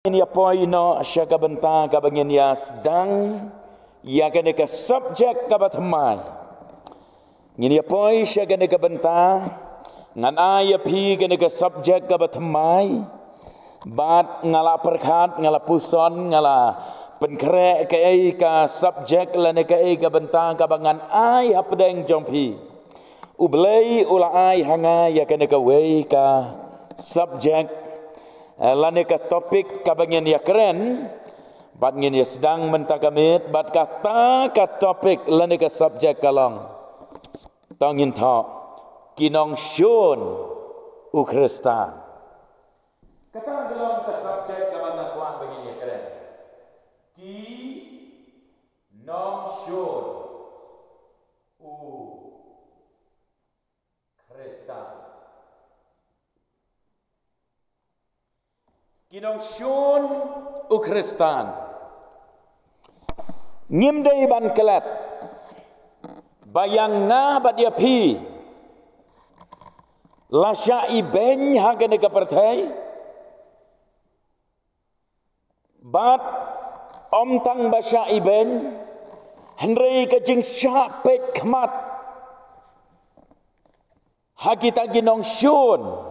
Ini apa ino syaka benta ka bangin ya sedang ya kena ke subjek ka batmai. Ini apa syaka kena benta ngan aya pi kena ke subjek ka batmai. Bat ngala perkat ngala puson ngala penkrek ke ai ka subjek lane ke ai ka benta ka bangan ai hapdeng jompi. Ublei ula ai hanga ya kena ke wei ka subjek lane ka topik kabangin ya keren bat ngin ya sedang mentakamit bat kata ka topik lane ka subjek kalong tangin tha kinong syun u Krista kata kalong ka subjek kabang kuan bangin ya keren ki nong syun u Krista Kinong syun u Kristan ngimdai ban kelat bayang nga bat dia pi lasya iben hagane ka partai bat om tang basya iben henry ka jing syapet khmat hagita ginong syun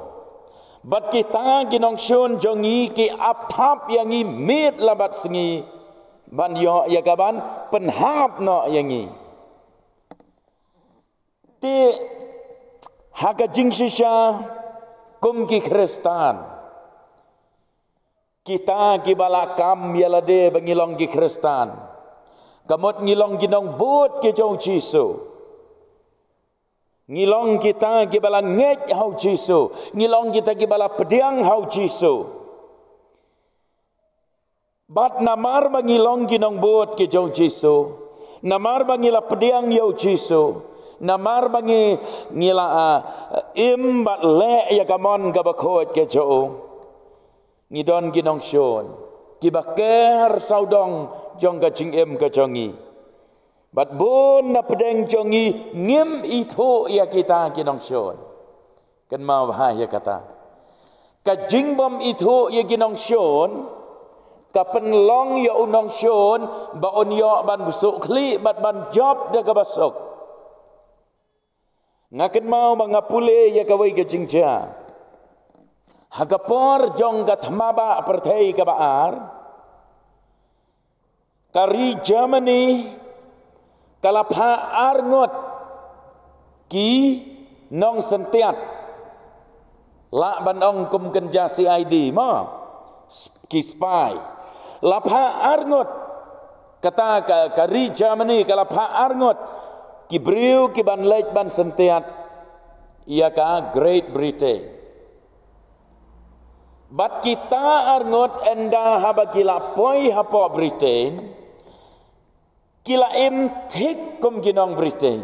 bat kita ginong syun jongi ki aphap yangi mit labat sengi ban yo ya kaban penhap no yangi ti haga jingsisha kum ki Kristan kita ki balakam yalade bangilong ki Kristan kamot ngilong ginong but ki jong Jisu ngilong kita gibala ngej hau Jisu ngilong kita gibala pediang hau Jisu bat namar bangilong ginong buat ke jong Jisu namar bangila pediang yau Jisu namar bangi ngila im bat le ya kamon gabakot ke jo ngidon ginong syun kibaker saudong jong gajing im ke jongi bat bun na pedeng jongi ngim itu ya kita kinong syun kan mau bahaya kata kajing bom itu ya kinong syun kapenlong ya unong syun ba on yo ban busuk kli bat ban job da ka basuk ngaken mau mangapule ya kawai kajing ja hagapor jong gatmaba pertai ka baar kari Germany kalapha arngot ki nong sentiat la ban ong kum kenja CID ma ki spy lapha arngot kata kari Germany kalapha arngot ki briu ki ban lej ban sentiat ia ka Great Britain bat kita arngot enda habagila poi hapo Britain kila im thik kum ginong Britain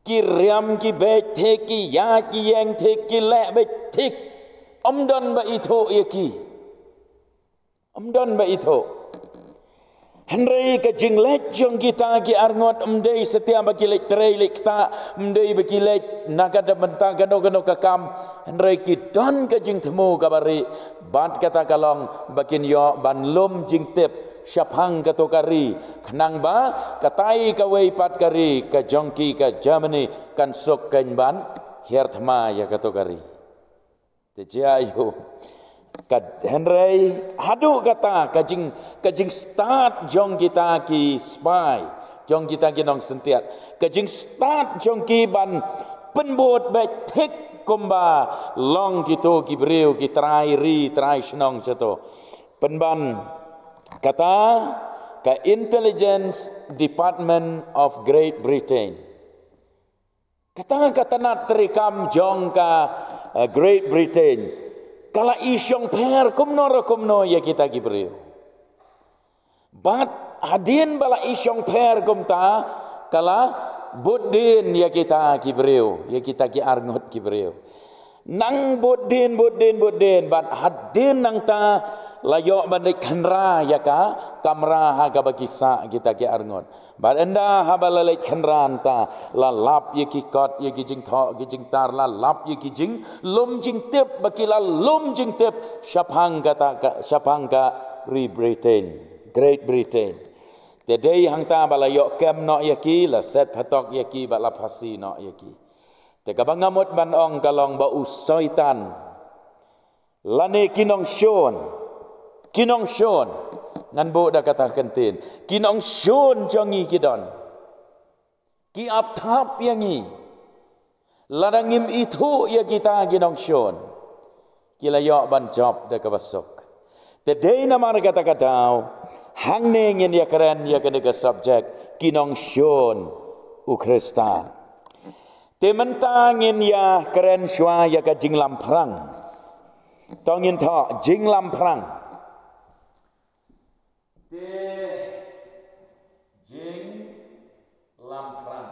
ki riam ki bet thik ki ya ki yang thik ki le bet thik omdon ba itu yaki omdon ba itu henry ka jinglet jong kita ki arngot umdei setiap bagi lek trelek ta umdei bagi lek nagada mentang gano ka kam henry ki don ka jing temu kabari bat kata kalong bakin yo ban lum jing tip syapang katokari kenang ba katai kawai pat kari ka jongki ka Germany kan sok kan ban hertma ya katokari tejayo ka Henry hadu kata kajing start jong kita ki spy jong kita ki nong sentiat kajing start jong ki ban penbot baik tek kumba long gitu ki breu ki try snong sato penban kata ka Intelligence Department of Great Britain kata nak terikam jong ka Great Britain kala isyong per kumno ya kita gibreu bat hadin bala isyong per kumta kala budin ya kita gibreu ya kita gi arngot gibreu nang budin bat hadin nang ta layok bandik khenra ya ka kamera ha ka bakisa kita ki arngot barenda ha balalek khenran ta la lap ye ki kot ye ki jing tho ki jing tar la lap ye ki jing lum jing tep bakila lum jing tep syapang ka Great Britain the day hang ta balayok kem no ye ki la set phatok ye ki ba la phasi no ye ki te ka bangamot ban ong kalong ba usoitan lane kinong shon ngan bo da kata kentin kinong shon jongi kidon ki ap thap yangi ladangim itu ya kita kinong shon kila yo ban job da ka basok the day na mar kata hang ne ngin ya keren ya kene ka subject kinong shon Ukristan te mentangin ya keren shwa ya ka jinglam perang tongin tho jinglam perang te jinglam perang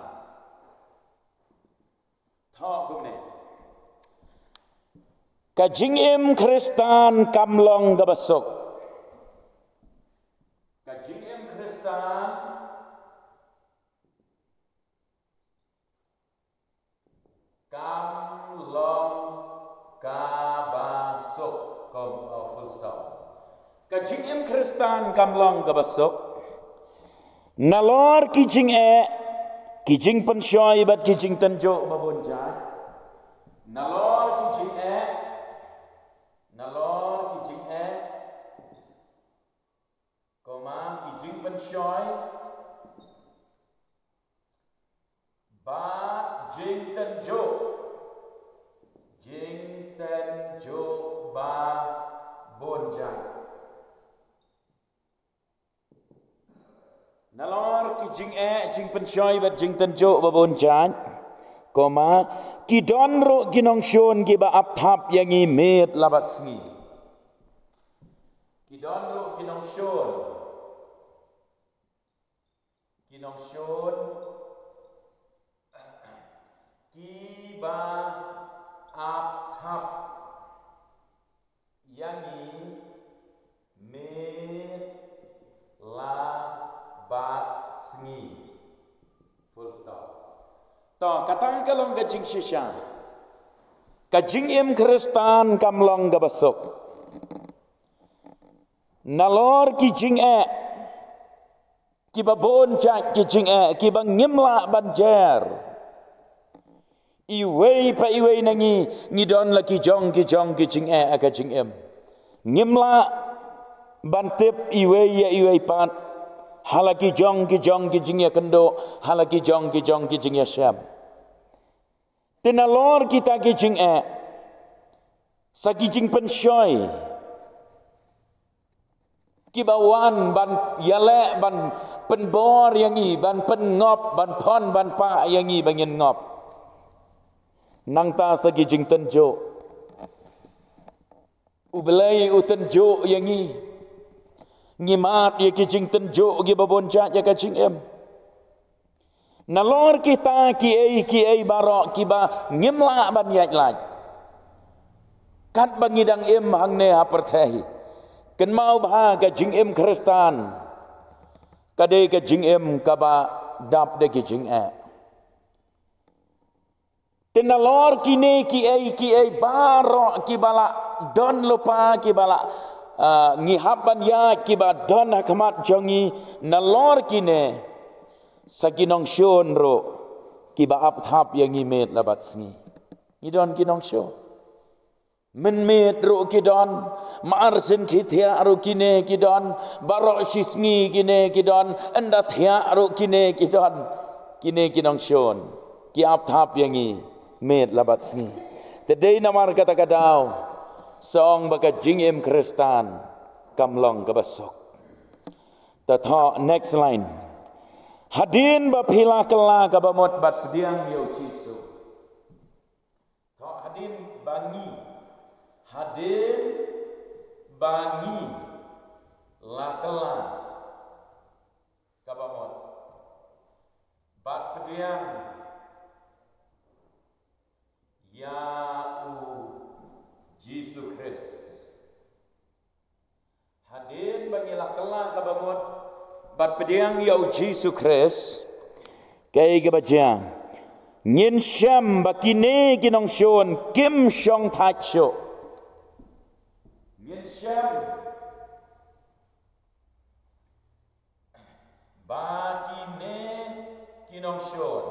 tho kumne ka jingim Kristan kamlong gabasok ka jingim Kristan kamlong kabasok full stop ka jingim Kristan kamlong kabasok nalor kijing kijing pensyoy bat kijing tanjo babonjay nalor kijing komang kijing pensyoy bat jing tanjo ba bonjang nalor ki jing pensyoy bat jing tanjo ba bonjang koma ki donro ginong shon gi ba apthap yangi met labat sngi ki donro ginong shon ki ba apthap yangi met labat sngi full stop to katang kalong gajing shisha kajing im Kristan kamlong gabasok nalor kijing kibabon cak kijing kiba ngimla banjer iwei pa iwei nangi ngidon la kijong kijing kajing im ngimla bantip iwei ya iwei pat halaki jong kijing ya kendo halaki jong kijing ya syam tinalor kita kijing sa kijing pensyoy kibawan ban yale ban penbor yangi ban pengop ban pon ban pa yangi bangin ngop nang ta sa kijing tanjo ubelai utanjo yangi ngimat ya kijing tanjo gi babonja ya kajing em nalor kita ki ai barok kiba ngimla ban yat laj kat bangidang em hangne apertahi ken mau bah kajing em Kristan kade kajing em kaba dap de kajing tenalor kine ki ai barok kibala don lupa kibala ngihaban ya kiba don hakmat jongi nalor kine saginong shon ro kiba apthap yang imet labat sngi ngidon kinong sho menmet ro kidon marsin khithia ro kine kidon barok sisngi kine kidon endat thia ro kine kidon kine kinong shon ki apthap yang imet labat sngi tedei namar kata kadau song baka jingim Kristan kamlong kabasok tatha next line hadin ba phila kala ka bamot bat pediang yo chisu tha hadin bangi la kala ka bamot bat pediang ya u Jesus Christ hadin bangilah kelak kabamot bat pediang yau Yesus Kristus kay gabaja ngin syam bakine kinong syon kim syong tacho ngin syam bakine kinong syon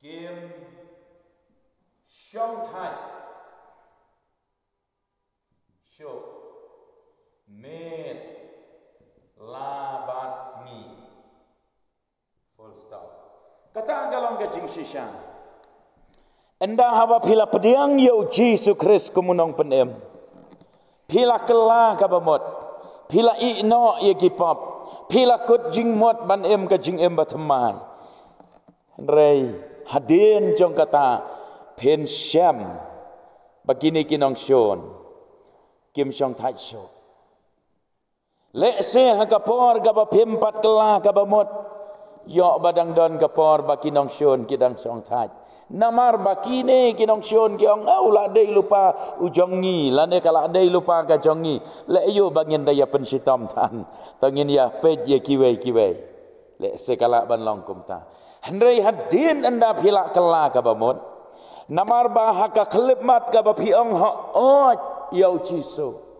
kim syong tacho Met labat singi. Full stop. Kata galong gajing sisya. Enda hawa pila pediang yau Yesus Kristus kumunong penem. Pila kela kabamot. Pila ikno ye kipap. Pila kut jing mot ban em ka jing em batamai. Rei hadin jong kata pen syam bagini kinong syon. Kim syong thai syo. Lek se hakapor gaba pempat kelah gaba mot. Yok badang don kapor bakinong syon kidang syong thai. Namar bakine kinong syon kiong au la dei lupa ujongi. Lane kala dei lupa ka jongi. Lek yo bangin daya pensitom tan. Tangin ya pej ye kiwei. Lek se kala ban long kum ta. Hendrei hadin anda pilak kelah gaba mot. Namar ba haka klip mat gaba piong ho ot yau Yesus.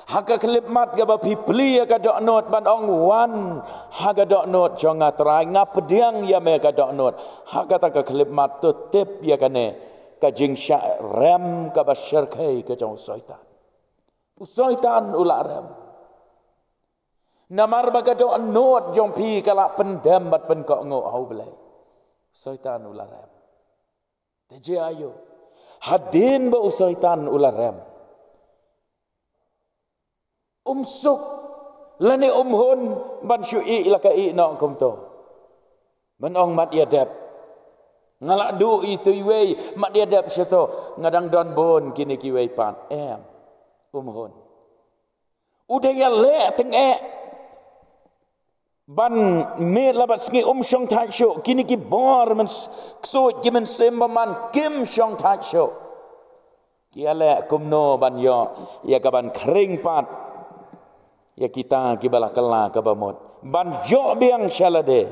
Haka kelipmat gaba pipli ka dok not ban ong wan haka dok not jonga trai ngapediang ya me ka dok not haka ta ka kelipmat tu tip ya kane ka jing sya rem ka basyar kai ka jong soitan ula rem namar ba ka dok not jong pi kala pendam bat pen kok ngo hau belai soitan ula rem teje ayo hadin ba soitan ula rem umsuk lani umhun ban syui laka i nok kum to ban ong mat yadap ngalak du itu iwei mat yadap syato ngadang don bon kini kiwei pan umhun udaya le teng ban me labat sngi syong thai syo kini ki bor men ksut ki men sembaman kim syong thai syo ki ale kumno ban yo ya kaban kering pat ya kita kibala kala kabamot ban jo biang syalade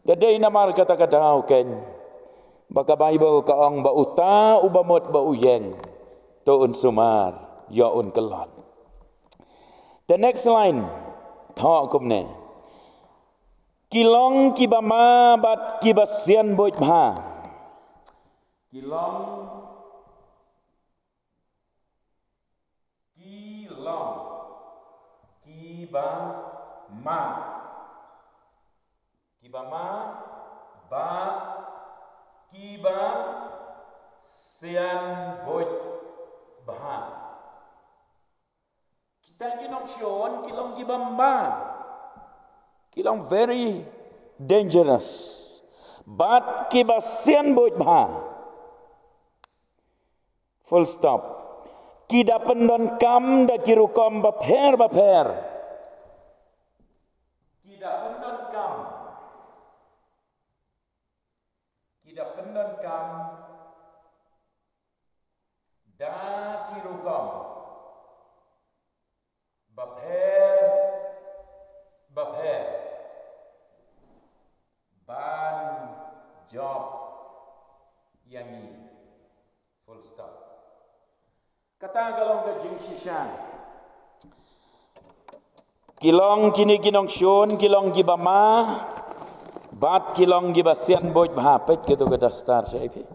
dadai namar kata-kata ken baka bible ka ong ba uta ubamot ba uyeng to un sumar yo un kelon. The next line tho kumne kilong kibama bat kibasian boit bha kilong kibama ba kiba sian boit bah kita kinong syon kilong kibamba kilong very dangerous but kiba sian boit bah full stop kida pendon kam da kirukom baper Kida pendon kam da kirukom baper ban job yangi full stop. Kata galong ka jing shishan kilong kini kinong syon kilong gibama bat kilong gibasian boit bahapet gitu ke dastar saya pi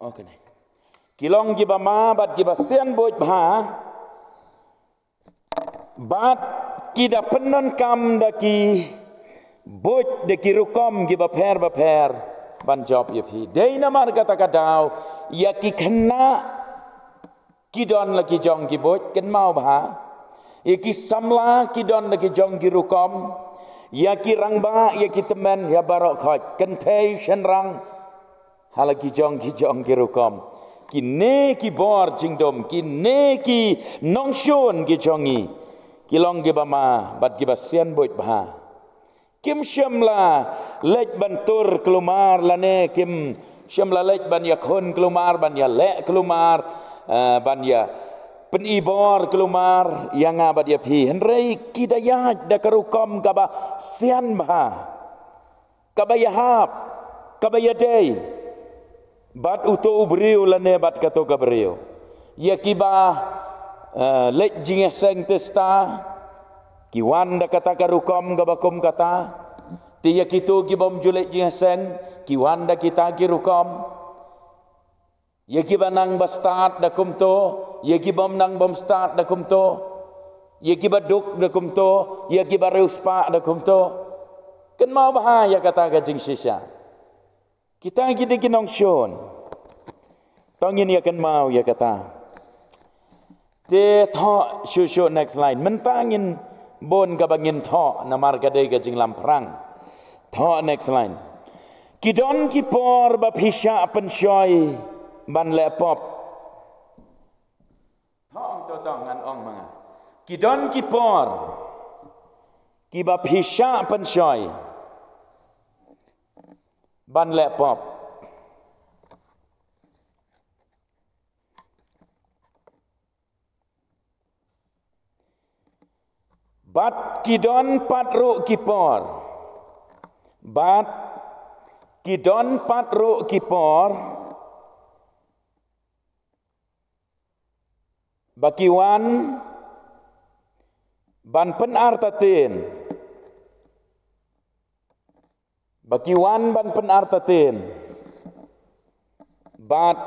oke nih kilong gibama bat gibasian boit bah bat kida penon kam daki boit daki rukom gibaper ban job ya pi dei namar kata-kata ya ki kena kidon lagi jong gibot ken mau bah ya ki samla kidon lagi jong girukom ya ki rangba ya ki temen ya barok khot ken thei shen rang halagi jong girukom ki ne ki bor jingdom ki ne ki nongshon ki jongi ki long gi bama bat gi basian boit bah kim syamla lej bantur kelumar lane kim syamla lej ban yakun kelumar ban ya le kelumar ban ya penibor kelumar yang abad ya pi henrei kidayat da karukom kaba sian bah kaba yahap kaba yadei bat uto ubriu lane bat kato kabriu ya kiba lek jingeseng testa kiwan da kata karukom kabakum kata tiya kitu kibom julek jingeseng kiwan da kita kirukom ya kiba nang bastat da kumto ya kiba nang bom start da kumto ya kiba duk da kumto ya kiba reuspa da kumto kan mau bahaya kata kajing sisya kita gini kinong syon tongin ya kan mau ya kata te tho shushu next line mentangin bon kabangin tho namar kadai kajing lamprang tho next line kidon kipor baphisha penshoy ban lepop thong to ngan ong manga kidon kipor kibaphisha penshoy ban lepop bat kidon patru kipor bat kidon patru kipor bakiwan ban penartatin bakiwan ban penartatin bat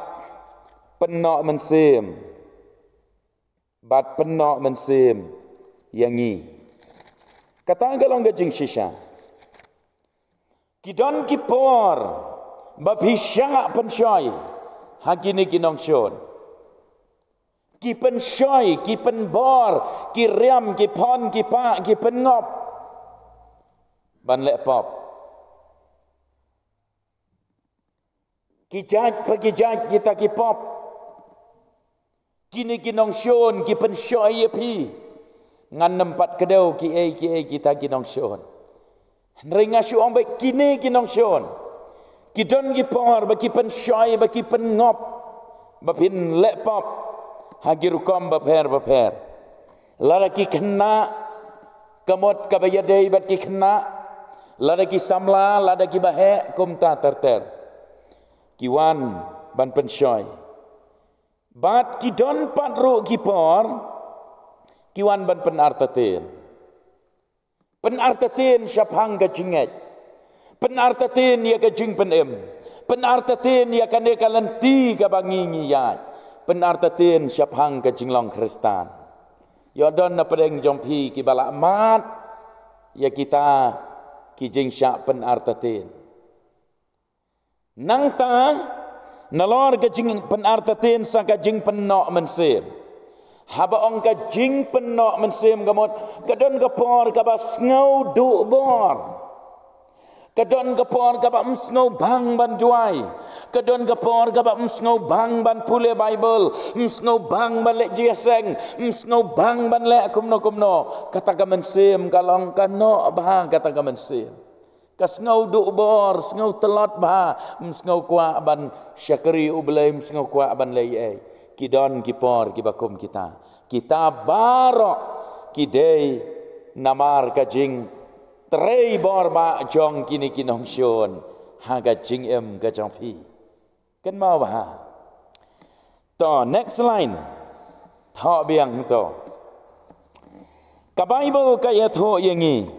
penok mensim bat penok mensim yangi kata galong gajing shisha kidon kipor babhisha penshoy hagini kinong shon ki penshoy ki penbor ki riam ki pon ki pa ki pengop ban lek pop ki jaj pagi jaj kita ki pop kini kinong shon ki penshoy pi ngan nempat kedau ki kita kinong shon ringa syu ong baik kini kinong shon kidon ki por baki penshoy baki pengop bapin lepop hagirukom baper lara ki kena kamot kabayadei bat ki kena lara ki samla lara ki bahe kumta terter kiwan ban penshoy bat kidon patru ki por kiwan ban penartatin syabhang kajinget penartatin ya kajing penem penartatin ya kane kalanti kabangingi ya penartatin syabhang kajing long kristan yodon na pedeng jompi ki balak mat ya kita kijing syak penartatin nang ta nalor kajing penartatin sa kajing penok mensim haba ong kajing penok mensim gamot kadon kapor kabas ngau du bor kadon kapor kabak msngau bang ban duai kadon kapor kabak msngau bang ban pule bible msngau bang ban lek jiaseng msngau bang ban lek kumno kata ka mensim kalong kano bah kata ka mensim kasngau du bor sngau telot bah msngau kwa ban syakri ublay msngau kwa ban lei kidon kipor kibakum kita barok kidei namar kajing trei bor ba jong kini kinong shon ha kajing em kajong pi kan mau bah to next line tho biang to ka bible kaya tho yangi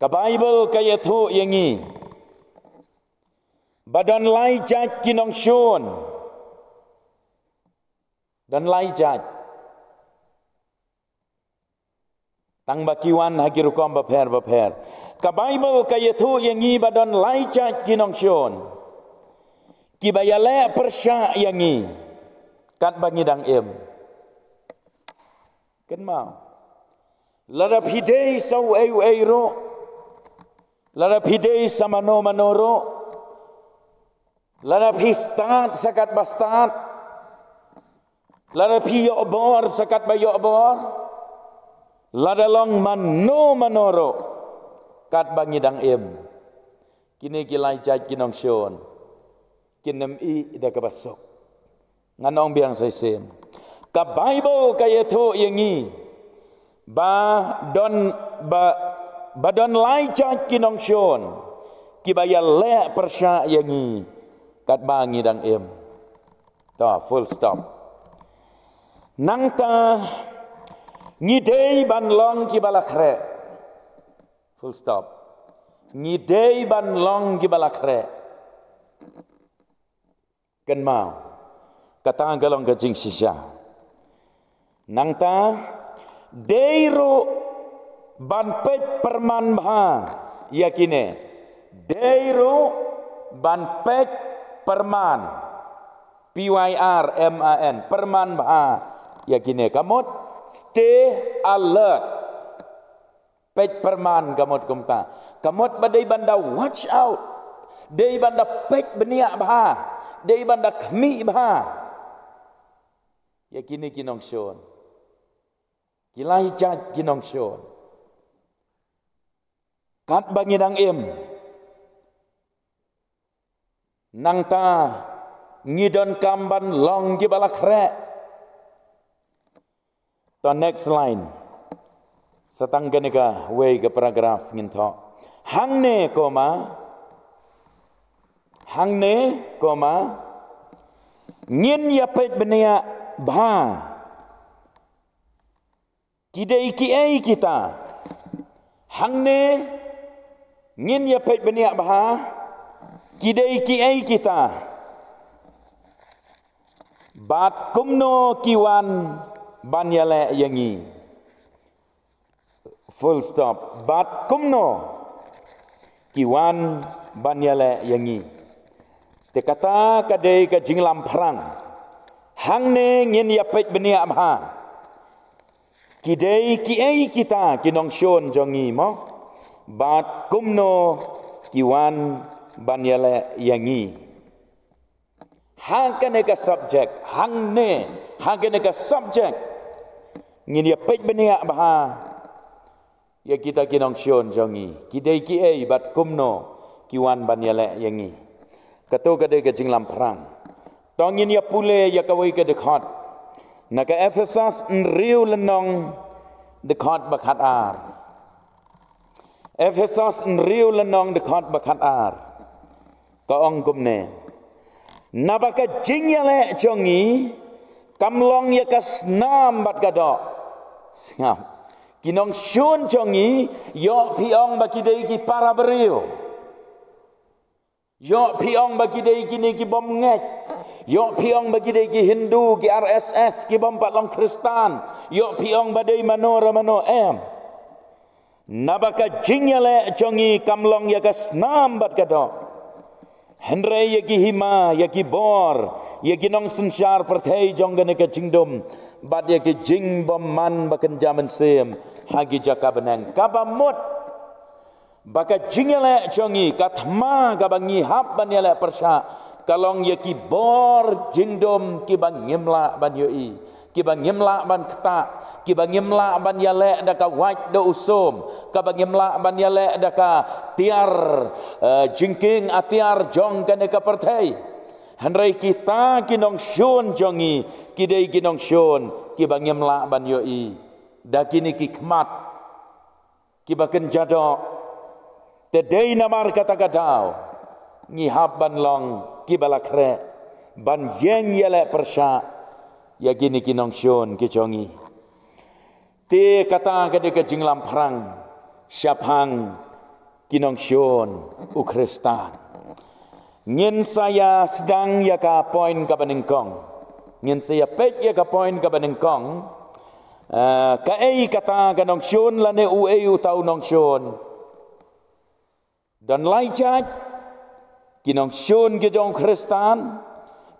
ka bible kaya tho yangi badan lai jaj kinong shon dan lai jaj tang bakiwan hagirukom baper ka bible kaya tu yangi badan lai jaj kinong shon kibayale persya yangi kat bangi dang em kan mau larap hidei sau ei ro larap hidei samano manoro larap histat sakat bastat larap hiyo bor sakat bayo bor ladalong manoro kat bangi dang em kini kilai jaj kinong shon kinem i da ka basok nganong biang sai sem ka Bible kaya tu yangi ba don lai cha kinong shon ki ba ya le persya yangi kat bangi dang em ta full stop nang ta ngidei ban long ki balakre full stop ngidei ban long ki balakre kan mau kata galong ka jing sisya nang ta deiro ban pet perman bha yakine deiro ban pet perman PYRMAN perman bha yakine kamot stay alert pet perman kamot kumta kamot badai banda watch out dei banda pet benia bha dei banda khmi bha yakine kinong shon kilai chat kinong shon kat bangidang em nang ta ngidon kamban long gi balakre to next line satang ganeka way ke paragraph nginto hangne koma ngin ya pet benia bha kidei ki ai kita hangne ngin ya pet benia bha kidei ki ai kita bat kumno kiwan banyale yangi full stop bat kumno kiwan banyale yangi te kata kadei ka jinglam perang hangne ngin ya pet benia bha kidei ki ai kita kinong shon jongi mo bat kumno kiwan banyale yangi hangane ka subject hangne hangane ka subject ngin ya pet benia bha ya kita kinong shon jongi kidei ki ai bat kumno kiwan banyale yangi kato kadei ka jinglam perang tongin ya pule ya kawai ka dekat naka Ephesus nriu lenong dekat bakat ar Ephesus nriu lenong dekat bakat ar ka ong kumne nabaka jingyale jongi kamlong ya kasnam bat gadok singap kinong shun jongi yo piong baki dei ki para beriu yo piong baki dei kini ki bom ngek yo piong bagi dei ki Hindu ki RSS ki bom patlong Kristan yo piong badai mano em nabaka jingyale jongi kamlong ya kasnam bat gadok Henry yaki hima yaki bor yaki nong sensyar perthai jonggane ka jingdom bad yaki jing bom man bakan jaman sem hagi jaka benang kabamut baka jingale jongi kathma kabangi hap banyale persya kalong yaki bor jingdom ki bang ngimla ban yoi ki bang ngimla ban kata ki bang ngimla ban yale daka waj do usum ka bang ngimla ban yale daka tiar jingking atiar jong kane ka perthai hanrai kita kinong shon jongi kidei kinong shon ki bang ngimla ban yoi dakini ki khmat ki baken jadok te dei namar kata kadau ngihap ban long ki balakre ban yeng yale persya ya gini kinong shon ki jongi te kata kade ke jinglam perang syapang kinong shon u Kristan ngin saya sedang ya ka poin ka banengkong ngin saya pet ya ka poin ka banengkong ka ei kata kanong shon lane u ei u tau nong shon dan lai chat kinong shon ke jong Kristan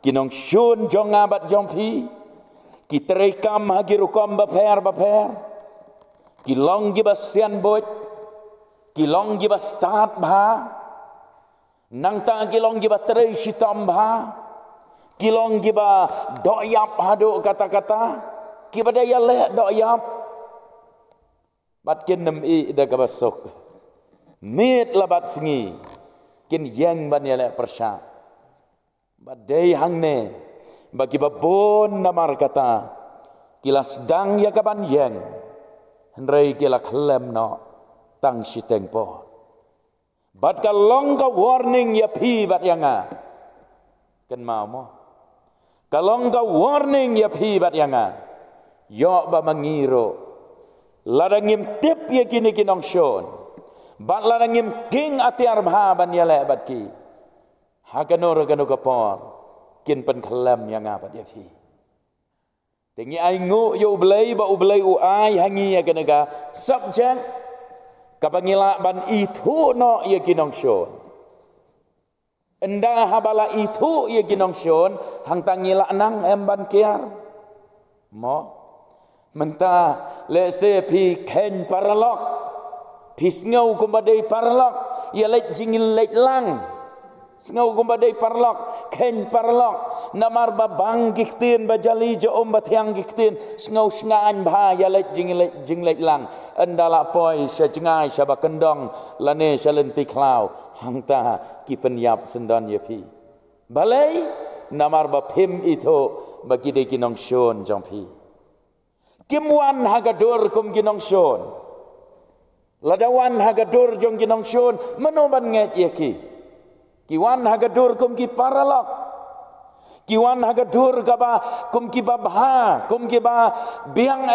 kinong shon jong abat jong phi kitrekam hagirukom baper kilong giba sian bot kilong giba start bha nang ta kilong giba trei sitam bha kilong giba doyap hadu kata-kata kibada ya le doyap bat kenem i da kabasok mit labat singi kin yang ban ya le persya Badai hang ne bagi babon namar kata kilas dang ya kaban yeng henrei kila klem no tang siteng po. Bat kalong ka warning ya pi bat yanga ken mau mo. Kalong ka warning ya pi bat yanga yo ba mangiro ladangim tip ya kini kinong shon. Bat ladangim king atiar bahaban ya le bat ki. Hakanor kanu kapor kin pen kalam yang apa dia fi. Tengi ai ngo yo ublai ba ublai u ai hangi ya kanaga subject kapangila ban itu no ya kinong shon. Enda habala itu ya kinong shon hang tangila nang emban kiar. Mo menta le se pi ken paralok pis ngau kumbadai paralok ya let jingil let lang. Sengau kumbadai parlok, ken parlok, namar babang giktin, bajali jo ombat yang giktin, sengau sengaan bahaya let jinglet lang, endala poi sejengai sabakendong, lane selentik lau, hangta kipen yap sendon yepi. Balai namar bapim itu bagi de kinong shon jongpi. Kimwan hagadur kum kinong shon, ladawan hagadur jong kinong shon, menoban nget yeki. Kiwan hagadur kum ki paralok. Kiwan hagadur kaba kum ki babha, kum ki ba biang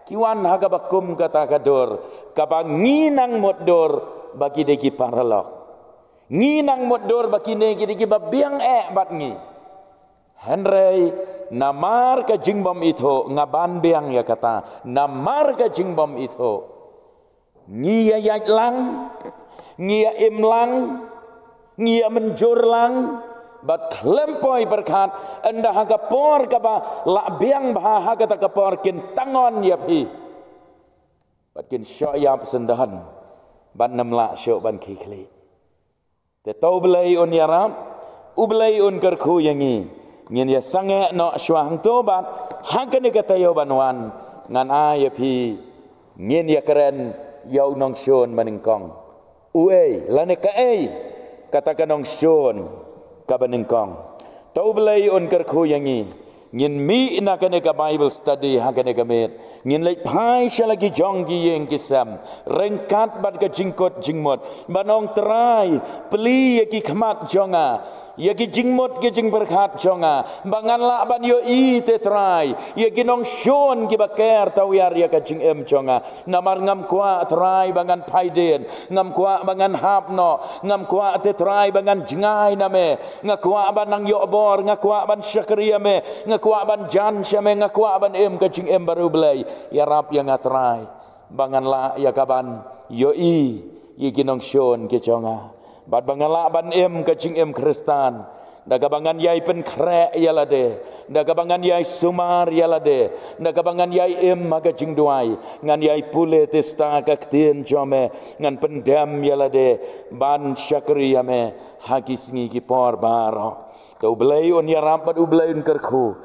Kiwan hagaba kum kata hagadur kaba nginang modor bagi deki paralok. Nginang modor bagi deki ba biang bat ngi. Henrei namar ka jingbom itu ngaban biang ya kata namar ka jingbom itu. Ngia yat lang, ngia imlang, ngia menjurlang bat klempoi berkat anda haga por kaba la biang bah haga ta kapor kin tangon ya phi bat kin syo yap sendahan ban namla syo ban khikli te tau belai on yaram ublai on kerku yangi ngin ya sange no syang to bat haga ne kata yo banwan ngan a ya phi ngin ya keren yau nong syon maningkong uei lane ka katakan ong shon kabaningkong tau belai on kerku yangi ngin mi na kaneka Bible study ha kaneka met ngin leit pai lagi jonggi yang kisam rengkat bat ka jingkot jingmot banong terai peli yaki khmat jonga yaki jingmot ke jing berkat jonga bangan la ban yo i te terai yaki nong shon ki baker tau yar ya ka jing jonga namar ngam kwa terai bangan paiden ngam kwa bangan hapno ngam kwa te terai bangan jingai name ngakwa ban nang yo bor ngakwa ban syakriya me ngakwa ban jan syame ngakwa ban ka jing baru belai ya rap yang ngatrai bangan la ya kaban yo i ginong shon ke jonga bat bangan la ban ka jing Kristan daga bangan yai pen krek ya lade daga bangan yai sumar ya lade daga bangan yai maga jing duai ngan yai pule testa ka ktien jome ngan pendam ya lade ban syakri ya me hagis ngi ki por baro kau belai on ya rapat ubelai kerku